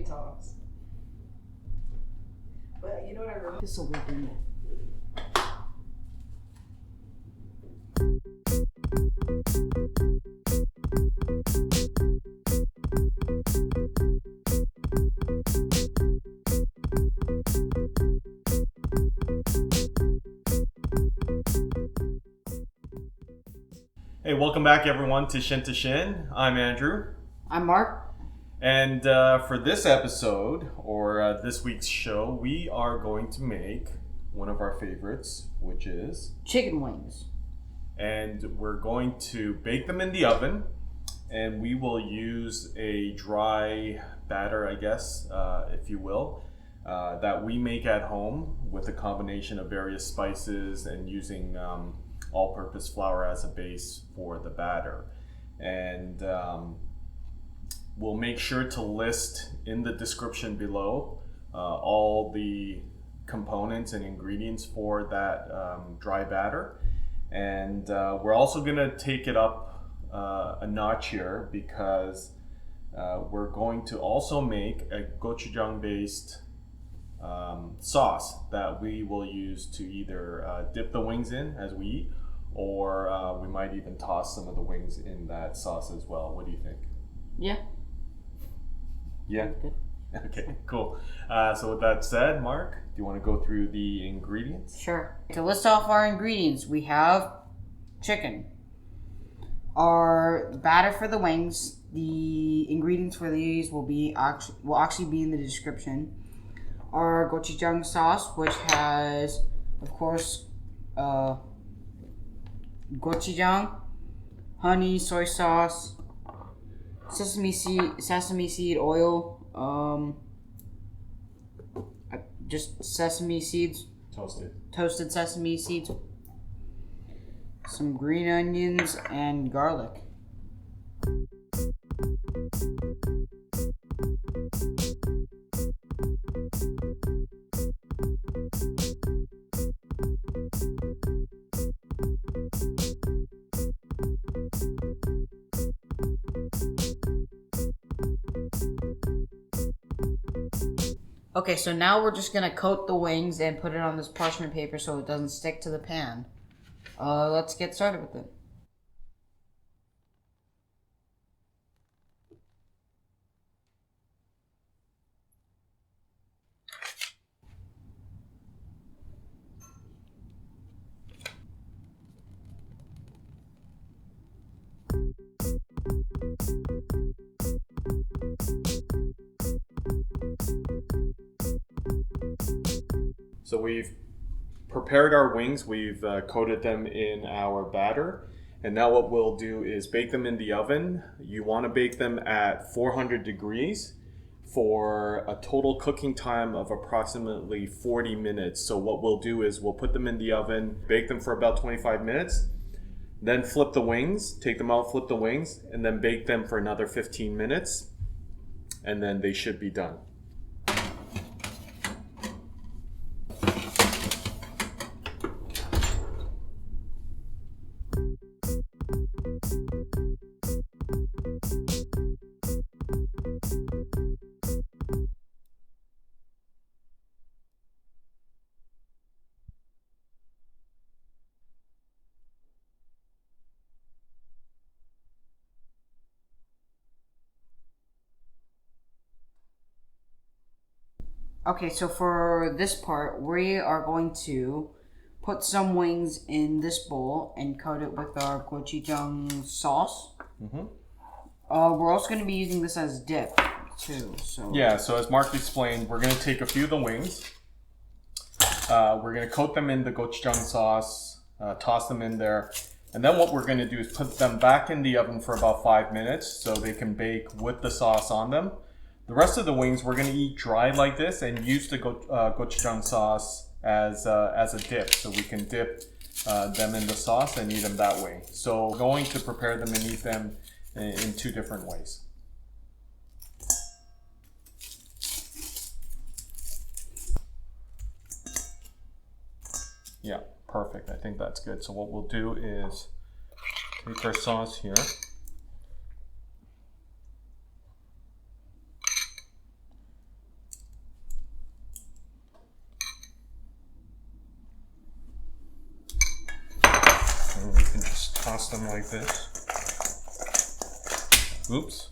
talks. But you know what I remember? This will be dinner. Hey, welcome back everyone to Shin. I'm Andrew. I'm Mark. And for this episode, or this week's show, we are going to make one of our favorites, which is Chicken wings. And we're going to bake them in the oven, and we will use a dry batter, I guess, if you will, that we make at home with a combination of various spices and using all-purpose flour as a base for the batter. And we'll make sure to list in the description below all the components and ingredients for that dry batter. And we're also going to take it up a notch here because we're going to also make a gochujang based sauce that we will use to either dip the wings in as we eat, or we might even toss some of the wings in that sauce as well. What do you think? Yeah. Yeah? Good. Okay, cool. So with that said, Mark, do you want to go through the ingredients? Sure. To list off our ingredients, we have chicken, our batter for the wings. The ingredients for these will actually be in the description. Our gochujang sauce, which has, of course, gochujang, honey, soy sauce, sesame seed oil, just sesame seeds, toasted sesame seeds, some green onions, and garlic. Okay, so now we're just gonna coat the wings and put it on this parchment paper so it doesn't stick to the pan. Let's get started with it. So we've prepared our wings, we've coated them in our batter, and now what we'll do is bake them in the oven. You want to bake them at 400 degrees for a total cooking time of approximately 40 minutes. So what we'll do is we'll put them in the oven, bake them for about 25 minutes, then flip the wings, take them out, flip the wings, and then bake them for another 15 minutes, and then they should be done. Okay, so for this part, we are going to put some wings in this bowl and coat it with our gochujang sauce. Mm-hmm. We're also going to be using this as dip too. So yeah, so as Mark explained, we're going to take a few of the wings. We're going to coat them in the gochujang sauce, toss them in there. And then what we're going to do is put them back in the oven for about 5 minutes so they can bake with the sauce on them. The rest of the wings we're going to eat dry like this and use the gochujang sauce as a dip. So we can dip them in the sauce and eat them that way. So we're going to prepare them and eat them in two different ways. Yeah, perfect. I think that's good. So what we'll do is take our sauce here. toss them like this. Oops.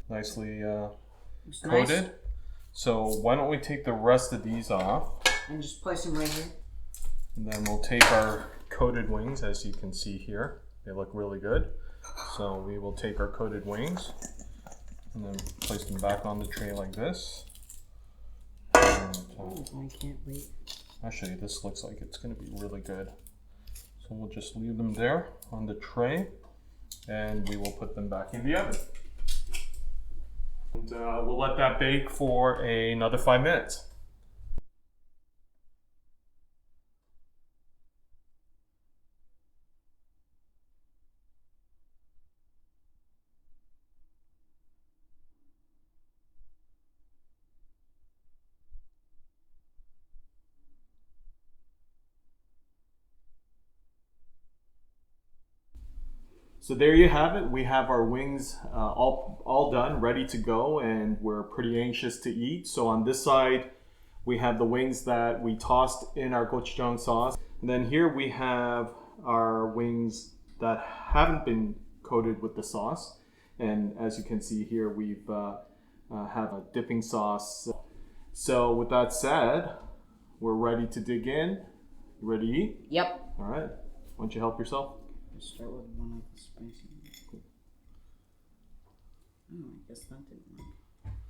Nicely coated. Nice. So why don't we take the rest of these off? And just place them right here. And then we'll take our coated wings, as you can see here. They look really good. So we will take our coated wings and then place them back on the tray like this. And, I can't wait. Actually, this looks like it's going to be really good. So we'll just leave them there on the tray and we will put them back in the oven. And we'll let that bake for another 5 minutes. So there you have it. We have our wings all done, ready to go, and we're pretty anxious to eat. So on this side, we have the wings that we tossed in our gochujang sauce. And then here we have our wings that haven't been coated with the sauce. And as you can see here, we've have a dipping sauce. So with that said, we're ready to dig in. You ready to eat? Yep. All right. Why don't you help yourself? Start with one of the spicy ones. Cool. Oh, I guess that didn't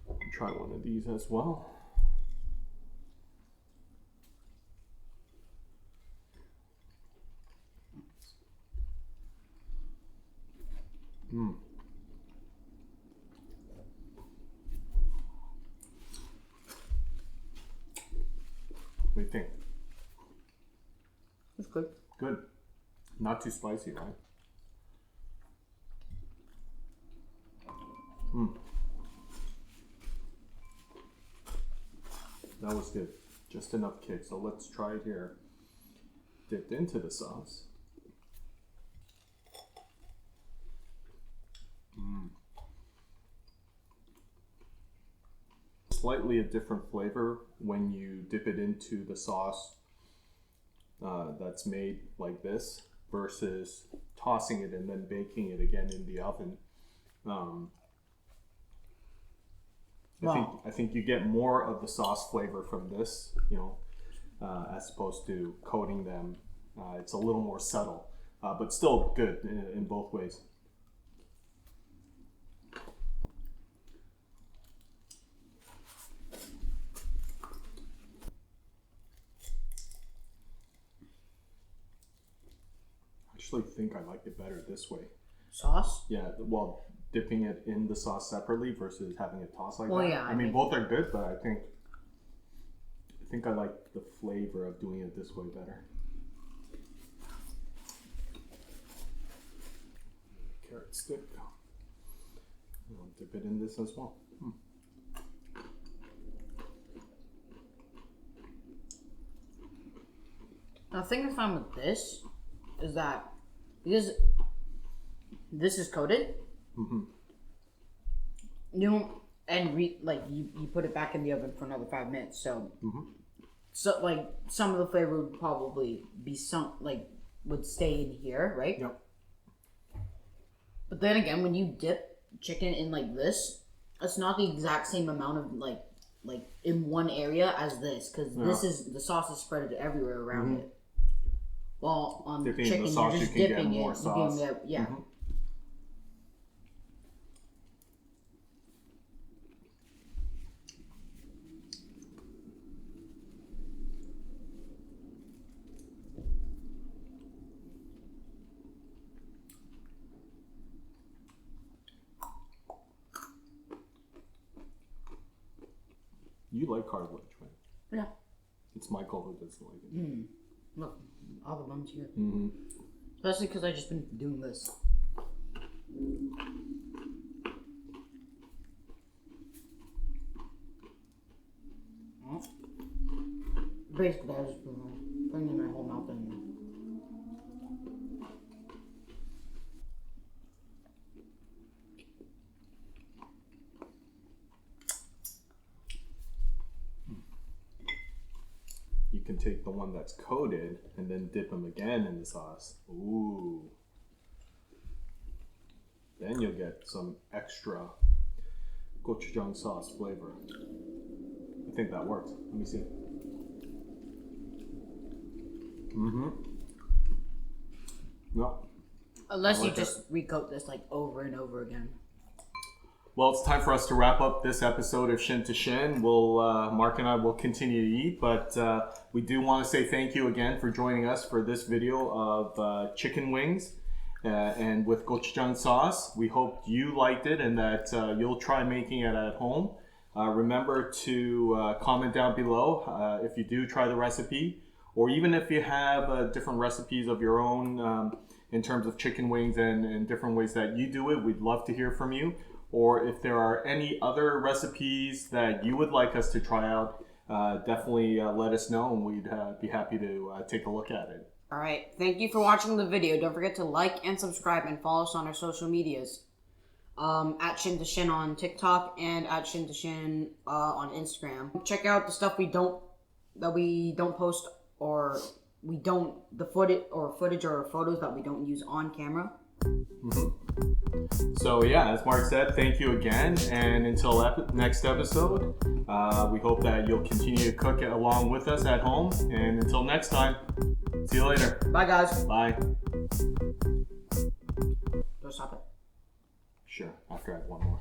work. Try one of these as well. What do you think? It's good. Good. Not too spicy, right? That was good. Just enough kick. So let's try it here. Dipped into the sauce. Slightly a different flavor when you dip it into the sauce that's made like this versus tossing it and then baking it again in the oven. I think you get more of the sauce flavor from this, as opposed to coating them. It's a little more subtle, but still good in both ways. I actually think I like it better this way. Sauce? Yeah, well, dipping it in the sauce separately versus having it tossed like that. Yeah. I mean, both are good, but I think I like the flavor of doing it this way better. Carrot stick. I'll dip it in this as well. The thing I found with this is that because this is coated, you put it back in the oven for another 5 minutes. So, so like some of the flavor would probably be would stay in here, right? Yep. But then again, when you dip chicken in like this, it's not the exact same amount of like in one area as this, because this is the sauce is spread everywhere around it. Well, on dipping chicken, in the sauce, you're just you can dipping get more it. sauce. Yeah. You like cartilage, right? Yeah. It's Michael who doesn't like it. Look, all the bones here. Especially because I've just been doing this. Basically, I just bringing my whole mouth in. can take the one that's coated and then dip them again in the sauce. Ooh. Then you'll get some extra gochujang sauce flavor. I think that works. Let me see. No. Unless you just recoat this like over and over again. Well, it's time for us to wrap up this episode of Shin to Shin. Mark and I will continue to eat, but we do want to say thank you again for joining us for this video of chicken wings and with gochujang sauce. We hope you liked it and that you'll try making it at home. Remember to comment down below if you do try the recipe, or even if you have different recipes of your own in terms of chicken wings and different ways that you do it. We'd love to hear from you. Or if there are any other recipes that you would like us to try out, definitely let us know and we'd be happy to take a look at it. All right. Thank you for watching the video. Don't forget to like and subscribe and follow us on our social medias. At Shin to Shin on TikTok and at Shin to Shin on Instagram. Check out the stuff we don't post, or the footage or photos that we don't use on camera. So yeah, as Mark said, thank you again, and until next episode, we hope that you'll continue to cook it along with us at home, and until next time, see you later. Bye guys. Bye. Don't stop it. Sure, after I have one more.